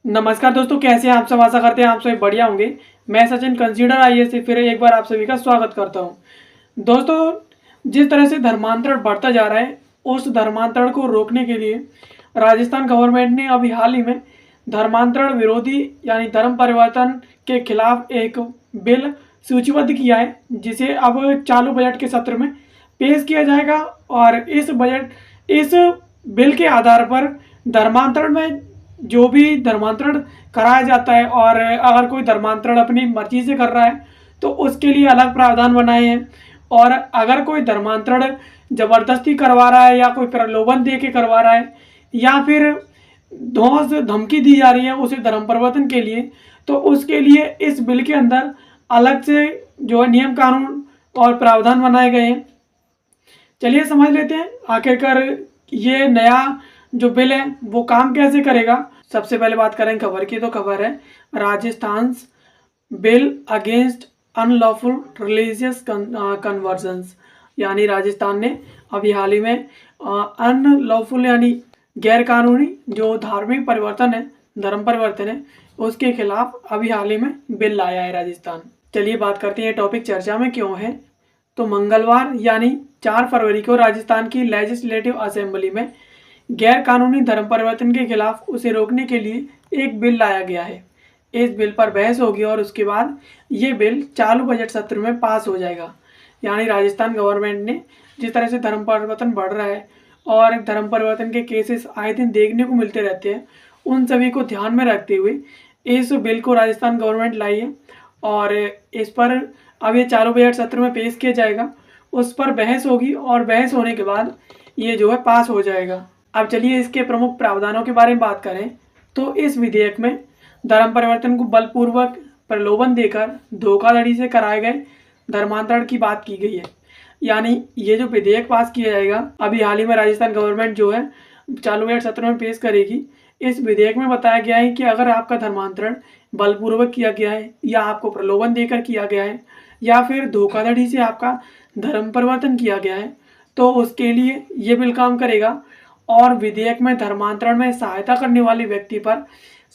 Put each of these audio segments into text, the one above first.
नमस्कार दोस्तों, कैसे हैं आप सब। आशा करते हैं आप सभी बढ़िया होंगे। मैं सचिन कंसीडर आईएएस से फिर एक बार आप सभी का स्वागत करता हूं। दोस्तों, जिस तरह से धर्मांतरण बढ़ता जा रहा है, उस धर्मांतरण को रोकने के लिए राजस्थान गवर्नमेंट ने अभी हाल ही में धर्मांतरण विरोधी यानी धर्म परिवर्तन के खिलाफ एक बिल सूचीबद्ध किया है, जिसे अब चालू बजट के सत्र में पेश किया जाएगा। और इस बिल के आधार पर धर्मांतरण में जो भी धर्मांतरण कराया जाता है, और अगर कोई धर्मांतरण अपनी मर्जी से कर रहा है तो उसके लिए अलग प्रावधान बनाए हैं। और अगर कोई धर्मांतरण जबरदस्ती करवा रहा है या कोई प्रलोभन दे के करवा रहा है या फिर धौंस धमकी दी जा रही है उसे धर्म परिवर्तन के लिए, तो उसके लिए इस बिल के अंदर अलग से जो है नियम कानून और प्रावधान बनाए गए हैं। चलिए समझ लेते हैं आखिरकार ये नया जो बिल है वो काम कैसे करेगा। सबसे पहले बात करें खबर की, तो खबर है Rajasthan bill against unlawful religious convergence. यानी राजस्थान ने अभी हाल ही में अनलॉफुल यानी गैर कानूनी जो धार्मिक परिवर्तन है, धर्म परिवर्तन है, उसके खिलाफ अभी हाल ही में बिल लाया है राजस्थान। चलिए बात करते हैं टॉपिक चर्चा में क्यों है। तो मंगलवार यानी 4 फरवरी को राजस्थान की लेजिस्लेटिव असेंबली में गैर कानूनी धर्म परिवर्तन के खिलाफ उसे रोकने के लिए एक बिल लाया गया है। इस बिल पर बहस होगी और उसके बाद ये बिल चालू बजट सत्र में पास हो जाएगा। यानी राजस्थान गवर्नमेंट ने जिस तरह से धर्म परिवर्तन बढ़ रहा है और धर्म परिवर्तन के केसेस आए दिन देखने को मिलते रहते हैं, उन सभी को ध्यान में रखते हुए इस बिल को राजस्थान गवर्नमेंट लाई है। और इस पर अब ये चालू बजट सत्र में पेश किया जाएगा, उस पर बहस होगी और बहस होने के बाद ये जो है पास हो जाएगा। अब चलिए इसके प्रमुख प्रावधानों के बारे में बात करें, तो इस विधेयक में धर्म परिवर्तन को बलपूर्वक प्रलोभन देकर धोखाधड़ी से कराए गए धर्मांतरण की बात की गई है। यानी ये जो विधेयक पास किया जाएगा, अभी हाल ही में राजस्थान गवर्नमेंट जो है चालू बजट सत्र में पेश करेगी। इस विधेयक में बताया गया है कि अगर आपका धर्मांतरण बलपूर्वक किया गया है या आपको प्रलोभन देकर किया गया है या फिर धोखाधड़ी से आपका धर्म परिवर्तन किया गया है, तो उसके लिए ये बिल काम करेगा। और विधेयक में धर्मांतरण में सहायता करने वाले व्यक्ति पर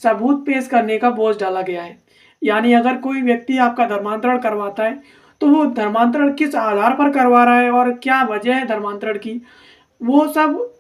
सबूत पेश करने का बोझ डाला गया है। यानी अगर कोई व्यक्ति आपका धर्मांतरण करवाता है तो वो धर्मांतरण किस आधार पर करवा रहा है और क्या वजह है धर्मांतरण की, वो सब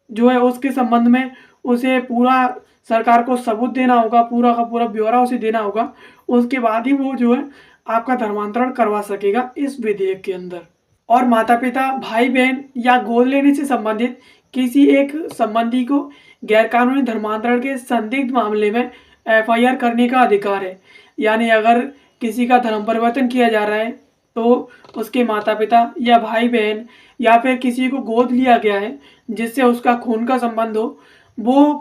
जो है उसके संबंध में उसे पूरा सरकार को सबूत देना होगा, पूरा का पूरा ब्यौरा उसे देना होगा। उसके बाद ही वो जो है आपका धर्मांतरण करवा सकेगा इस विधेयक के अंदर। और माता पिता, भाई बहन या गोद लेने से संबंधित किसी एक संबंधी को गैरकानूनी धर्मांतरण के संदिग्ध मामले में एफआईआर करने का अधिकार है। यानी अगर किसी का धर्म परिवर्तन किया जा रहा है तो उसके माता पिता या भाई बहन या फिर किसी को गोद लिया गया है जिससे उसका खून का संबंध हो, वो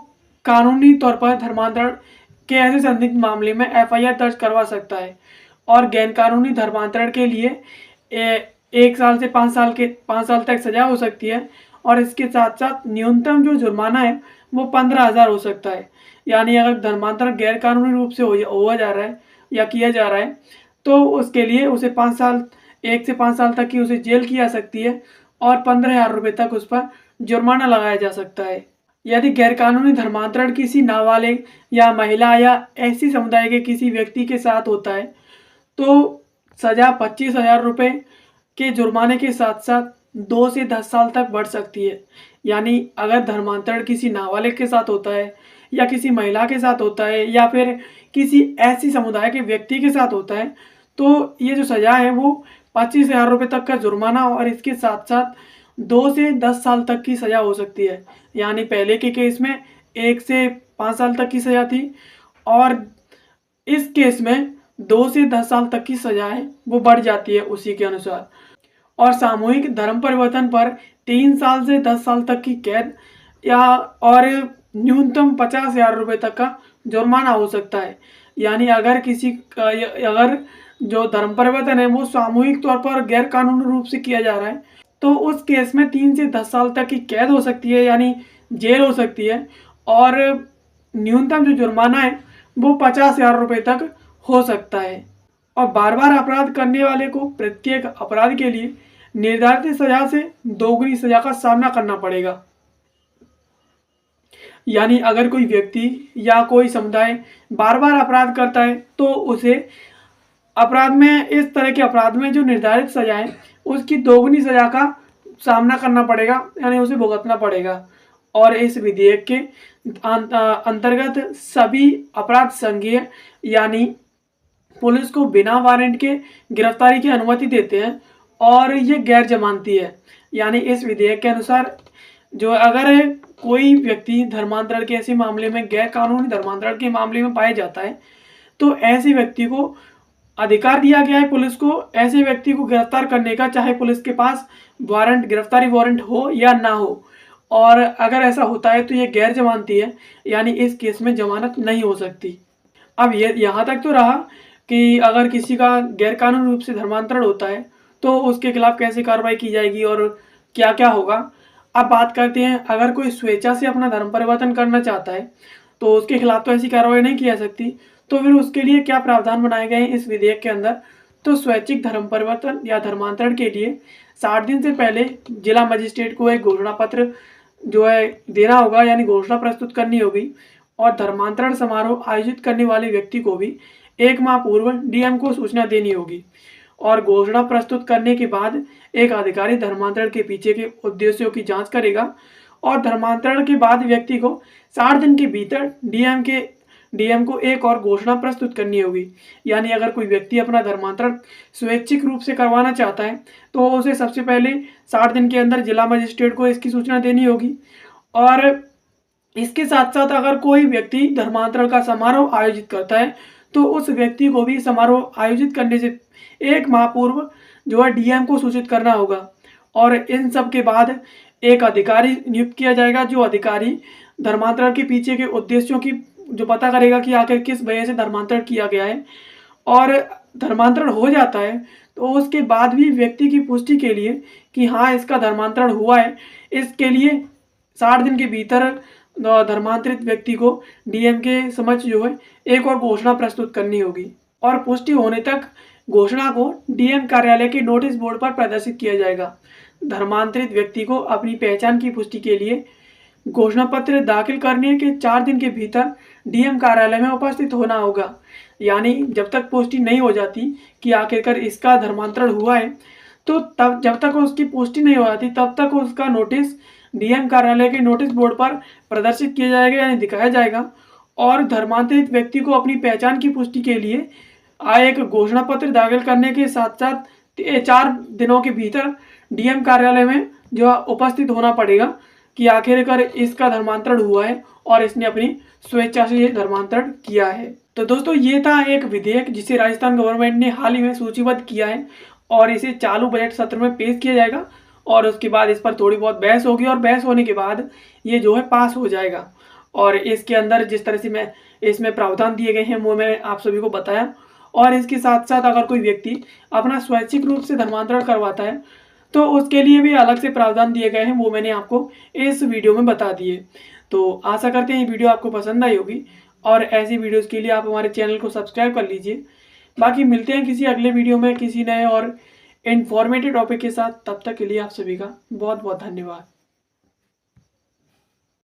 कानूनी तौर पर धर्मांतरण के ऐसे संदिग्ध मामले में एफआईआर दर्ज करवा सकता है। और गैर कानूनी धर्मांतरण के लिए 1 साल से 5 साल तक सजा हो सकती है। और इसके साथ साथ न्यूनतम जो जुर्माना है वो 15,000 हो सकता है। यानी अगर धर्मांतरण गैर कानूनी रूप से हुआ जा रहा है या किया जा रहा है तो उसके लिए उसे 1 से 5 साल तक की उसे जेल की जा सकती है और 15,000 रुपये तक उस पर जुर्माना लगाया जा सकता है। यदि गैरकानूनी धर्मांतरण किसी नाबालिग या महिला या ऐसी समुदाय के किसी व्यक्ति के साथ होता है तो सजा 25,000 रुपये के जुर्माने के साथ साथ 2 से 10 साल तक बढ़ सकती है। यानी अगर धर्मांतरण किसी नाबालिग के साथ होता है या किसी महिला के साथ होता है या फिर किसी ऐसी समुदाय के व्यक्ति के साथ होता है तो ये जो सजा है वो 25,000 रुपये तक का जुर्माना और इसके साथ साथ 2 से 10 साल तक की सजा हो सकती है। यानी पहले के केस में 1 से 5 साल तक की सजा थी और इस केस में 2 से 10 साल तक की सजा है वो बढ़ जाती है उसी के अनुसार। और सामूहिक धर्म परिवर्तन पर 3 साल से 10 साल तक की कैद या और न्यूनतम 50,000 रुपये तक का जुर्माना हो सकता है। यानी अगर जो धर्म परिवर्तन है वो सामूहिक तौर पर गैर कानूनी रूप से किया जा रहा है तो उस केस में 3 से 10 साल तक की कैद हो सकती है, यानी जेल हो सकती है। और न्यूनतम जो जुर्माना है वो 50,000 रुपये तक हो सकता है। और बार बार अपराध करने वाले को प्रत्येक अपराध के लिए निर्धारित सजा से दोगुनी सजा का सामना करना पड़ेगा। यानी अगर कोई व्यक्ति या कोई समुदाय बार बार अपराध करता है तो उसे अपराध में, इस तरह के अपराध में जो निर्धारित सजा है उसकी दोगुनी सजा का सामना करना पड़ेगा, यानी उसे भुगतना पड़ेगा। और इस विधेयक के अंतर्गत सभी अपराध संज्ञेय, यानी पुलिस को बिना वारंट के गिरफ्तारी की अनुमति देते हैं और ये गैर जमानती है। यानी इस विधेयक के अनुसार जो अगर कोई व्यक्ति धर्मांतरण के ऐसे मामले में, गैर कानूनी धर्मांतरण के मामले में पाया जाता है, तो ऐसे व्यक्ति को अधिकार दिया गया है पुलिस को ऐसे व्यक्ति को गिरफ्तार करने का, चाहे पुलिस के पास वारंट, गिरफ्तारी वारंट हो या ना हो। और अगर ऐसा होता है तो ये गैर जमानती है, यानी इस केस में जमानत नहीं हो सकती। अब ये यहाँ तक तो रहा कि अगर किसी का गैर कानूनी रूप से धर्मांतरण होता है तो उसके खिलाफ कैसे कार्रवाई की जाएगी और क्या क्या होगा। अब बात करते हैं, अगर कोई स्वेच्छा से अपना धर्म परिवर्तन करना चाहता है तो उसके खिलाफ तो ऐसी कार्रवाई नहीं की जा सकती, तो फिर उसके लिए क्या प्रावधान बनाए गए हैं इस विधेयक के अंदर। तो स्वैच्छिक धर्म परिवर्तन या धर्मांतरण के लिए 60 दिन से पहले जिला मजिस्ट्रेट को एक घोषणा पत्र जो है देना होगा, यानी घोषणा प्रस्तुत करनी होगी। और धर्मांतरण समारोह आयोजित करने वाले व्यक्ति को भी 1 माह पूर्व डीएम को सूचना देनी होगी। और घोषणा प्रस्तुत करने के बाद एक अधिकारी धर्मांतरण के पीछे के उद्देश्यों की जांच करेगा और धर्मांतरण के बाद व्यक्ति को 60 दिन के भीतर डीएम को एक और घोषणा प्रस्तुत करनी होगी। यानी अगर कोई व्यक्ति अपना धर्मांतरण स्वैच्छिक रूप से करवाना चाहता है तो उसे सबसे पहले 60 दिन के अंदर जिला मजिस्ट्रेट को इसकी सूचना देनी होगी। और इसके साथ साथ अगर कोई व्यक्ति धर्मांतरण का समारोह आयोजित करता है तो उस व्यक्ति को भी समारोह आयोजित करने से 1 माह पूर्व जो है डीएम को सूचित करना होगा। और इन सब के बाद एक अधिकारी नियुक्त किया जाएगा, जो अधिकारी धर्मांतरण के पीछे के उद्देश्यों की जो पता करेगा कि आखिर किस वजह से धर्मांतरण किया गया है। और धर्मांतरण हो जाता है तो उसके बाद भी व्यक्ति की पुष्टि के लिए कि हाँ इसका धर्मांतरण हुआ है, इसके लिए 60 दिन के भीतर धर्मांतरित व्यक्ति को डीएम के समक्ष जो है एक और घोषणा प्रस्तुत करनी होगी। और पुष्टि होने तक घोषणा को डीएम कार्यालय के नोटिस बोर्ड पर प्रदर्शित किया जाएगा। धर्मांतरित व्यक्ति को अपनी पहचान की पुष्टि के लिए घोषणा पत्र दाखिल करने के 4 दिन के भीतर डीएम कार्यालय में उपस्थित होना होगा। यानी जब तक पुष्टि नहीं हो जाती कि आखिरकार इसका धर्मांतरण हुआ है, तो तब जब तक उसकी पुष्टि नहीं हो जाती तब तक उसका नोटिस डीएम कार्यालय के नोटिस बोर्ड पर प्रदर्शित किया जाएगा, यानी दिखाया जाएगा। और धर्मांतरित व्यक्ति को अपनी पहचान की पुष्टि के लिए एक घोषणा पत्र दाखिल करने के साथ साथ 4 दिनों के भीतर डीएम कार्यालय में जो उपस्थित होना पड़ेगा कि आखिरकार इसका धर्मांतरण हुआ है और इसने अपनी स्वेच्छा से ये धर्मांतरण किया है। तो दोस्तों ये था एक विधेयक जिसे राजस्थान गवर्नमेंट ने हाल ही में सूचीबद्ध किया है और इसे चालू बजट सत्र में पेश किया जाएगा और उसके बाद इस पर थोड़ी बहुत बहस होगी और बहस होने के बाद ये जो है पास हो जाएगा। और इसके अंदर जिस तरह से इसमें प्रावधान दिए गए हैं वो मैंने आप सभी को बताया। और इसके साथ साथ अगर कोई व्यक्ति अपना स्वैच्छिक रूप से धर्मांतरण करवाता है तो उसके लिए भी अलग से प्रावधान दिए गए हैं, वो मैंने आपको इस वीडियो में बता दिए। तो आशा करते हैं ये वीडियो आपको पसंद आई होगी और ऐसी वीडियोस के लिए आप हमारे चैनल को सब्सक्राइब कर लीजिए। बाकी मिलते हैं किसी अगले वीडियो में किसी नए और इन्फॉर्मेटिव टॉपिक के साथ। तब तक के लिए आप सभी का बहुत बहुत धन्यवाद।